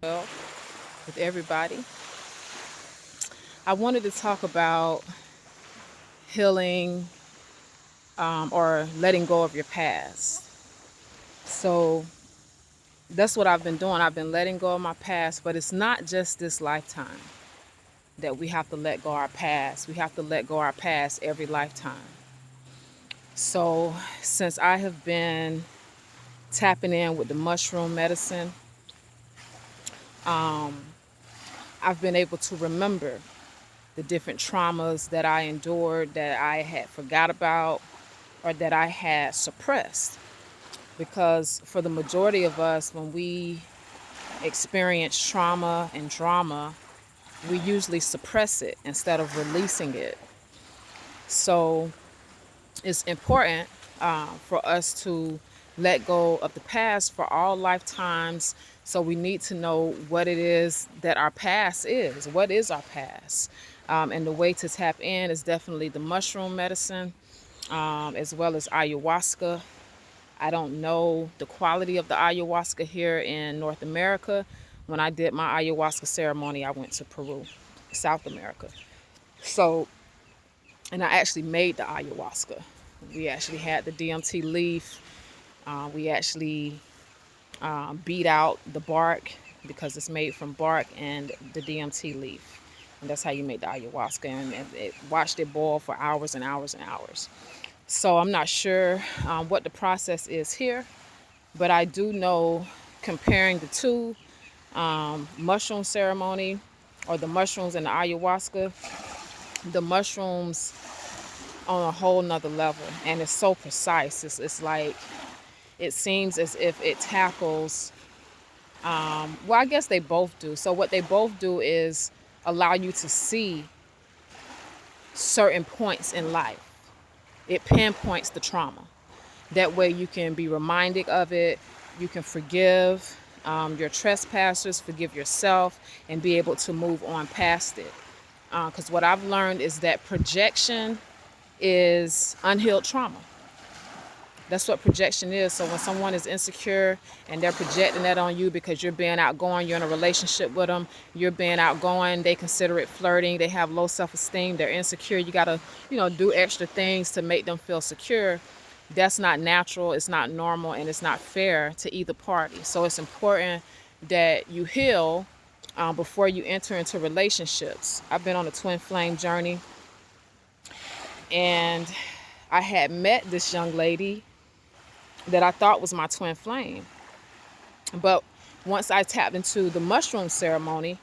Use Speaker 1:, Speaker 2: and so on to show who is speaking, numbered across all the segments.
Speaker 1: Well, with everybody. I wanted to talk about healing or letting go of your past. So that's what I've been doing. I've been letting go of my past, but it's not just this lifetime that we have to let go our past. We have to let go our past every lifetime. So since I have been tapping in with the mushroom medicine, I've been able to remember the different traumas that I endured that I had forgot about or that I had suppressed. Because for the majority of us, when we experience trauma and drama, we usually suppress it instead of releasing it. So it's important for us to let go of the past for all lifetimes. So we need to know what it is that our past is. What is our past? And the way to tap in is definitely the mushroom medicine, as well as ayahuasca. I don't know the quality of the ayahuasca here in North America. When I did my ayahuasca ceremony, I went to Peru, South America. So, and I actually made the ayahuasca. We actually had the DMT leaf. We actually beat out the bark because it's made from bark and the DMT leaf. And that's how you make the ayahuasca. And it watched it boil for hours and hours and hours. So I'm not sure what the process is here, but I do know comparing the two, mushroom ceremony or the mushrooms and the ayahuasca, the mushrooms on a whole nother level, and it's so precise. It's like it seems as if it tackles, well, I guess they both do. So what they both do is allow you to see certain points in life. It pinpoints the trauma. That way you can be reminded of it. You can forgive your trespassers, forgive yourself, and be able to move on past it. Because what I've learned is that projection is unhealed trauma. That's what projection is. So when someone is insecure and they're projecting that on you because you're being outgoing, you're in a relationship with them, you're being outgoing, they consider it flirting, they have low self-esteem, they're insecure, you got to, do extra things to make them feel secure. That's not natural, it's not normal, and it's not fair to either party. So it's important that you heal before you enter into relationships. I've been on a twin flame journey, and I had met this young lady that I thought was my twin flame. But once I tapped into the mushroom ceremony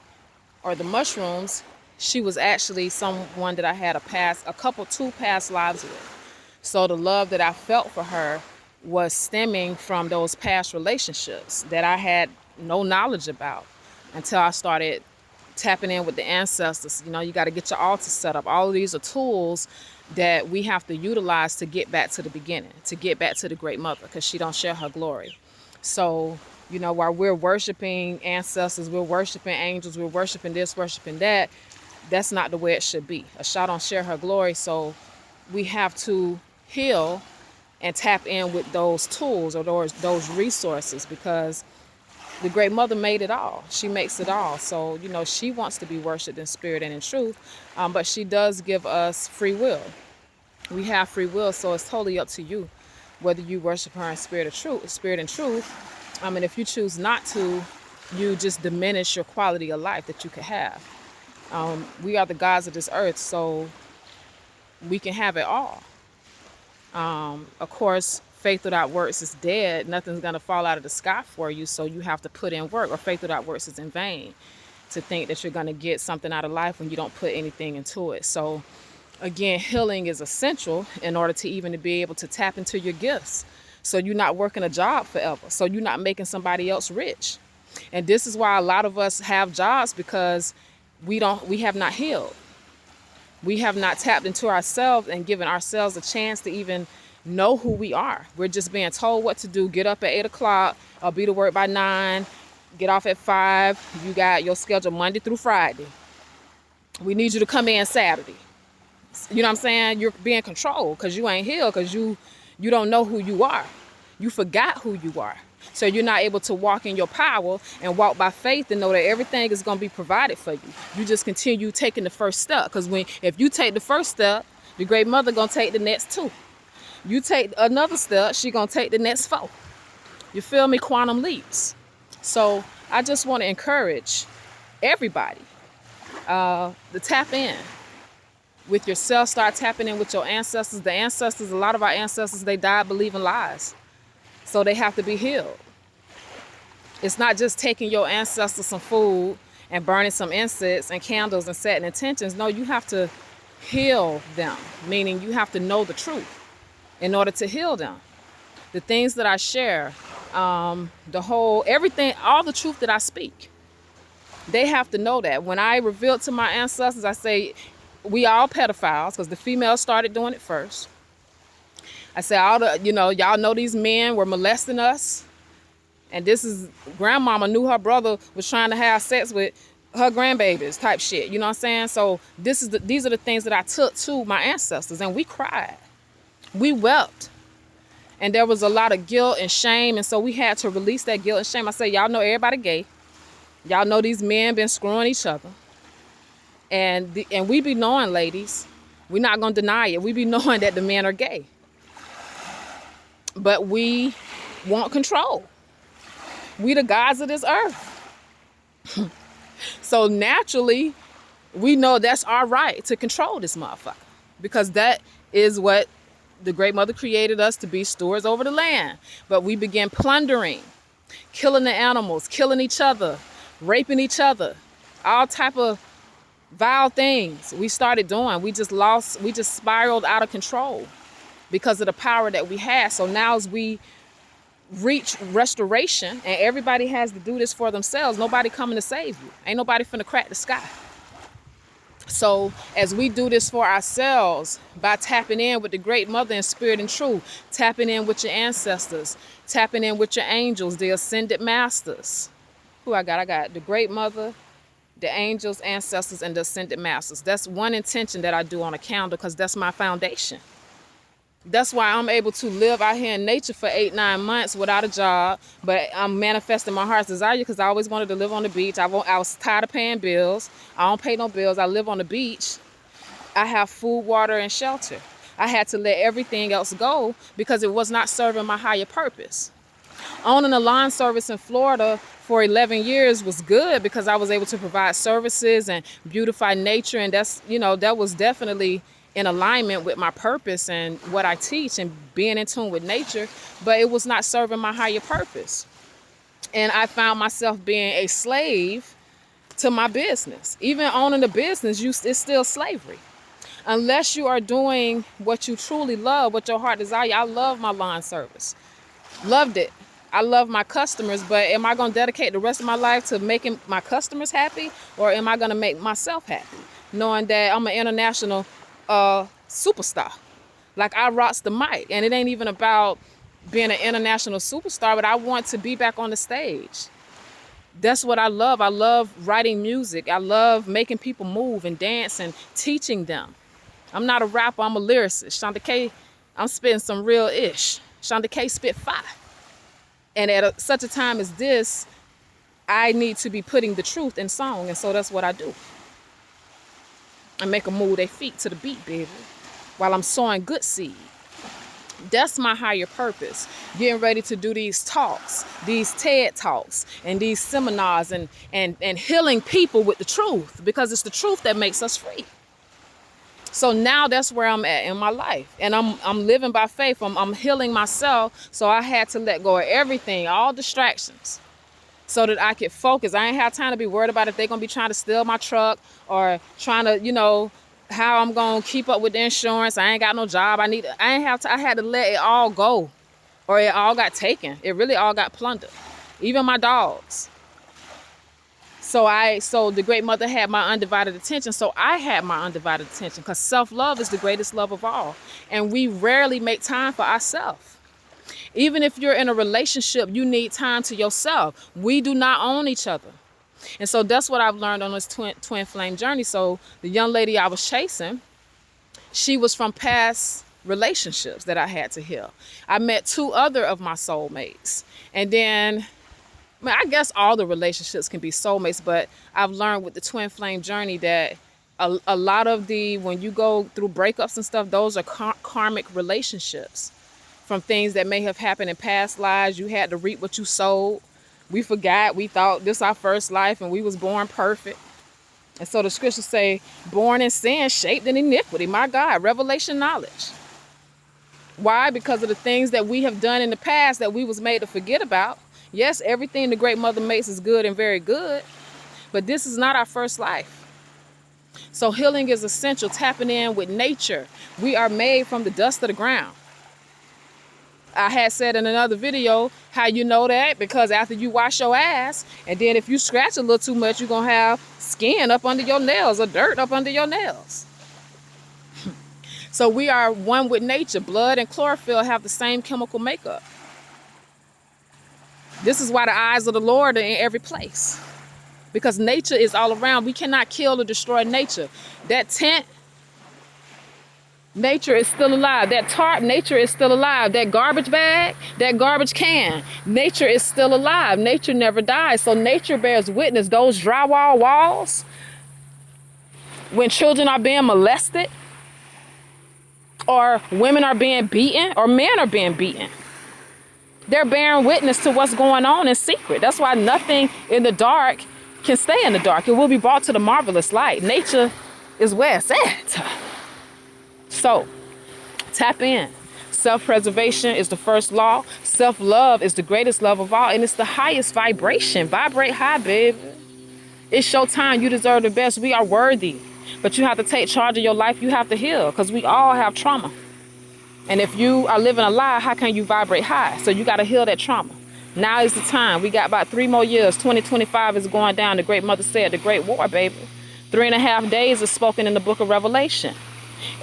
Speaker 1: or the mushrooms, she was actually someone that I had two past lives with. So the love that I felt for her was stemming from those past relationships that I had no knowledge about until I started tapping in with the ancestors. You got to get your altar set up. All of these are tools that we have to utilize to get back to the beginning, to get back to the great mother, because she don't share her glory. So, while we're worshiping ancestors, we're worshiping angels, we're worshiping this, worshiping that, that's not the way it should be. Asha don't share her glory. So we have to heal and tap in with those tools or those resources, because the great mother made it all. She makes it all. So, she wants to be worshiped in spirit and in truth. But she does give us free will. We have free will, so it's totally up to you whether you worship her in spirit and truth. And if you choose not to, you just diminish your quality of life that you could have. We are the gods of this earth, so we can have it all. Of course, faith without works is dead. Nothing's going to fall out of the sky for you, so you have to put in work, or faith without works is in vain. To think that you're going to get something out of life when you don't put anything into it. So again, healing is essential in order to even be able to tap into your gifts. So you're not working a job forever. So you're not making somebody else rich. And this is why a lot of us have jobs, because we have not healed. We have not tapped into ourselves and given ourselves a chance to even know who we are. We're just being told what to do. Get up at 8 o'clock or be to work by 9. Get off at 5. You got your schedule Monday through Friday. We need you to come in Saturday. You know what I'm saying? You're being controlled because you ain't healed, because you don't know who you are. You forgot who you are. So you're not able to walk in your power and walk by faith and know that everything is going to be provided for you. You just continue taking the first step. Because if you take the first step, the great mother going to take the next 2. You take another step, she going to take the next 4. You feel me? Quantum leaps. So I just want to encourage everybody to tap in with yourself. Start tapping in with your ancestors. The ancestors, a lot of our ancestors, they died believing lies. So they have to be healed. It's not just taking your ancestors some food and burning some incense and candles and setting intentions. No, you have to heal them, meaning you have to know the truth in order to heal them. The things that I share, everything, all the truth that I speak, they have to know that. When I revealed to my ancestors, I say, we all pedophiles, because the females started doing it first. I said, y'all know these men were molesting us. And this is, grandmama knew her brother was trying to have sex with her grandbabies type shit. You know what I'm saying? So these are the things that I took to my ancestors, and we cried. We wept. And there was a lot of guilt and shame. And so we had to release that guilt and shame. I said, y'all know everybody gay. Y'all know these men been screwing each other. And we be knowing, ladies, we're not going to deny it. We be knowing that the men are gay. But we want control. We the gods of this earth. So naturally, we know that's our right to control this motherfucker. Because that is what the Great Mother created us to be, stewards over the land. But we began plundering, killing the animals, killing each other, raping each other, all type of vile things we started doing. We just spiraled out of control because of the power that we had. So now as we reach restoration, and everybody has to do this for themselves, nobody coming to save you. Ain't nobody finna crack the sky. So as we do this for ourselves, by tapping in with the Great Mother in spirit and truth, tapping in with your ancestors, tapping in with your angels, the ascended masters. Who I got? I got the Great Mother, the angels, ancestors, and the ascended masters. That's one intention that I do on a calendar, because that's my foundation. That's why I'm able to live out here in nature for 8-9 months without a job. But I'm manifesting my heart's desire, because I always wanted to live on the beach. I was tired of paying bills. I don't pay no bills. I live on the beach. I have food, water, and shelter. I had to let everything else go because it was not serving my higher purpose. Owning a lawn service in Florida for 11 years was good, because I was able to provide services and beautify nature. And that was definitely in alignment with my purpose and what I teach and being in tune with nature, but it was not serving my higher purpose. And I found myself being a slave to my business. Even owning a business, it's still slavery. Unless you are doing what you truly love, what your heart desires. I love my lawn service. Loved it. I love my customers, but am I going to dedicate the rest of my life to making my customers happy, or am I going to make myself happy? Knowing that I'm an international superstar. Like, I rocks the mic, and it ain't even about being an international superstar, but I want to be back on the stage. That's what I love. I love writing music. I love making people move and dance and teaching them. I'm not a rapper, I'm a lyricist. Shonda K, I'm spitting some real ish. Shonda K spit fire. And at such a time as this, I need to be putting the truth in song, and so that's what I do. And make them move their feet to the beat, baby, while I'm sowing good seed. That's my higher purpose. Getting ready to do these talks, these TED Talks, and these seminars, and healing people with the truth, because it's the truth that makes us free. So now that's where I'm at in my life, and I'm living by faith. I'm healing myself, so I had to let go of everything, all distractions, so that I could focus. I ain't have time to be worried about if they're going to be trying to steal my truck, or trying to, how I'm going to keep up with the insurance. I ain't got no job. I had to let it all go, or it all got taken. It really all got plundered. Even my dogs. So the Great Mother had my undivided attention. So I had my undivided attention, because self-love is the greatest love of all. And we rarely make time for ourselves. Even if you're in a relationship, you need time to yourself. We do not own each other. And so that's what I've learned on this twin flame journey. So the young lady I was chasing, she was from past relationships that I had to heal. I met 2 other of my soulmates. And then, I guess all the relationships can be soulmates, but I've learned with the twin flame journey that a lot of when you go through breakups and stuff, those are karmic relationships from things that may have happened in past lives. You had to reap what you sowed. We forgot. We thought this our first life and we was born perfect. And so the scriptures say, born in sin, shaped in iniquity. My God, revelation knowledge. Why? Because of the things that we have done in the past that we was made to forget about. Yes, everything the Great Mother makes is good and very good, but this is not our first life. So healing is essential, tapping in with nature. We are made from the dust of the ground. I had said in another video, how you know that? Because after you wash your ass, and then if you scratch a little too much, you're going to have skin up under your nails or dirt up under your nails. So we are one with nature. Blood and chlorophyll have the same chemical makeup. This is why the eyes of the Lord are in every place. Because nature is all around. We cannot kill or destroy nature. That tent, nature is still alive. That tarp, nature is still alive. That garbage bag, that garbage can, nature is still alive. Nature never dies. So nature bears witness. Those drywall walls, when children are being molested, or women are being beaten, or men are being beaten, they're bearing witness to what's going on in secret. That's why nothing in the dark can stay in the dark. It will be brought to the marvelous light. Nature is where it's at. So, tap in. Self-preservation is the first law. Self-love is the greatest love of all, and it's the highest vibration. Vibrate high, baby. It's your time. You deserve the best. We are worthy. But you have to take charge of your life. You have to heal, because we all have trauma. And if you are living a lie, how can you vibrate high? So you got to heal that trauma. Now is the time. We got about 3 more years. 2025 is going down. The Great Mother said, the Great War, baby. 3.5 days is spoken in the book of Revelation.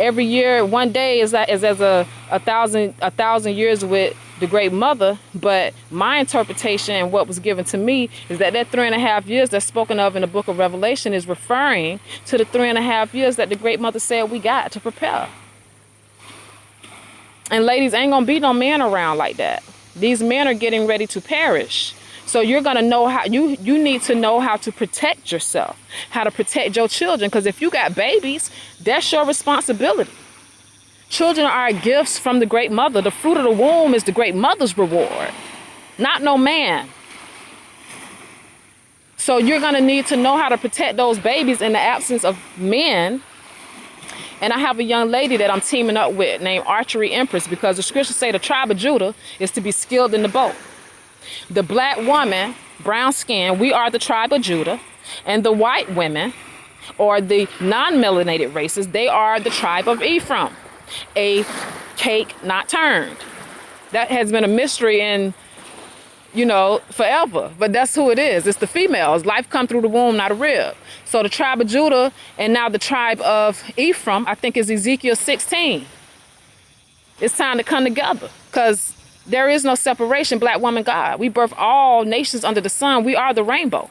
Speaker 1: Every year, 1 day is as a thousand years with the Great Mother. But my interpretation and what was given to me is that 3.5 years that's spoken of in the book of Revelation is referring to the 3.5 years that the Great Mother said we got to prepare. And ladies, ain't gonna be no men around like that. These men are getting ready to perish. So you're gonna know how, you need to know how to protect yourself, how to protect your children. Because if you got babies, that's your responsibility. Children are gifts from the Great Mother. The fruit of the womb is the Great Mother's reward, not no man. So you're gonna need to know how to protect those babies in the absence of men. And I have a young lady that I'm teaming up with named Archery Empress, because the scriptures say the tribe of Judah is to be skilled in the bow. The black woman, brown skin, we are the tribe of Judah. And the white women, or the non-melanated races, they are the tribe of Ephraim. A cake not turned. That has been a mystery in, forever. But that's who it is. It's the females. Life come through the womb, not a rib. So the tribe of Judah and now the tribe of Ephraim, I think is Ezekiel 16. It's time to come together, because there is no separation, black woman, God. We birth all nations under the sun. We are the rainbow.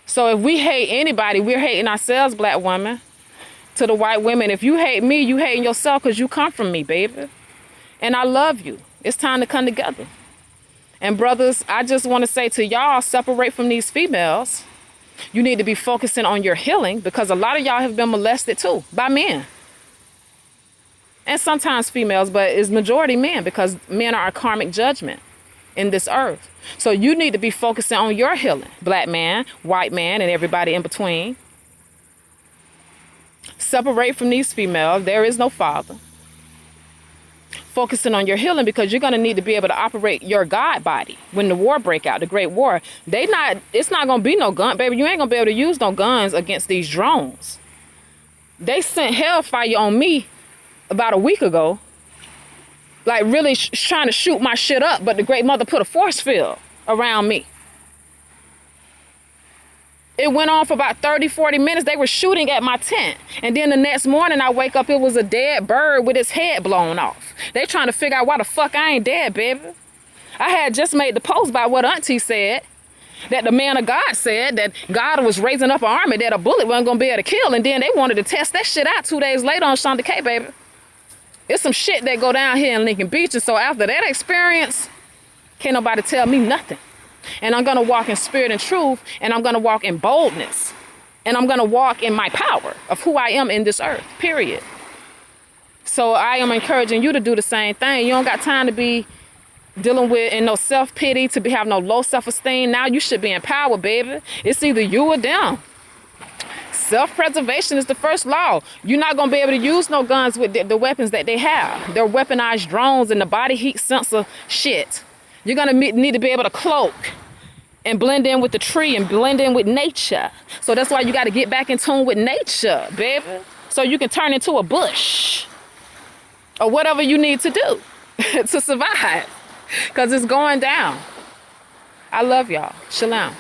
Speaker 1: So if we hate anybody, we're hating ourselves, black women. To the white women, if you hate me, you hating yourself, because you come from me, baby. And I love you. It's time to come together. And brothers, I just want to say to y'all, separate from these females. You need to be focusing on your healing, because a lot of y'all have been molested too by men. And sometimes females, but it's majority men, because men are a karmic judgment in this earth. So you need to be focusing on your healing, black man, white man, and everybody in between. Separate from these females. There is no father. Focusing on your healing, because you're going to need to be able to operate your God body when the war break out, the Great War. It's not going to be no gun, baby. You ain't going to be able to use no guns against these drones. They sent hellfire on me about a week ago, like really trying to shoot my shit up, but the Great Mother put a force field around me. It went on for about 30, 40 minutes. They were shooting at my tent. And then the next morning I wake up, it was a dead bird with its head blown off. They trying to figure out why the fuck I ain't dead, baby. I had just made the post about what Auntie said, that the man of God said that God was raising up an army that a bullet wasn't going to be able to kill. And then they wanted to test that shit out 2 days later on Shonda K, baby. It's some shit that go down here in Lincoln Beach. And so after that experience, can't nobody tell me nothing. And I'm going to walk in spirit and truth. And I'm going to walk in boldness. And I'm going to walk in my power of who I am in this earth, period. So I am encouraging you to do the same thing. You don't got time to be dealing with in no self-pity, to have no low self-esteem. Now you should be in power, baby. It's either you or them. Self-preservation is the first law. You're not going to be able to use no guns with the weapons that they have. They're weaponized drones and the body heat sensor shit. You're going to need to be able to cloak and blend in with the tree and blend in with nature. So that's why you got to get back in tune with nature, baby. So you can turn into a bush or whatever you need to do to survive, because it's going down. I love y'all. Shalom.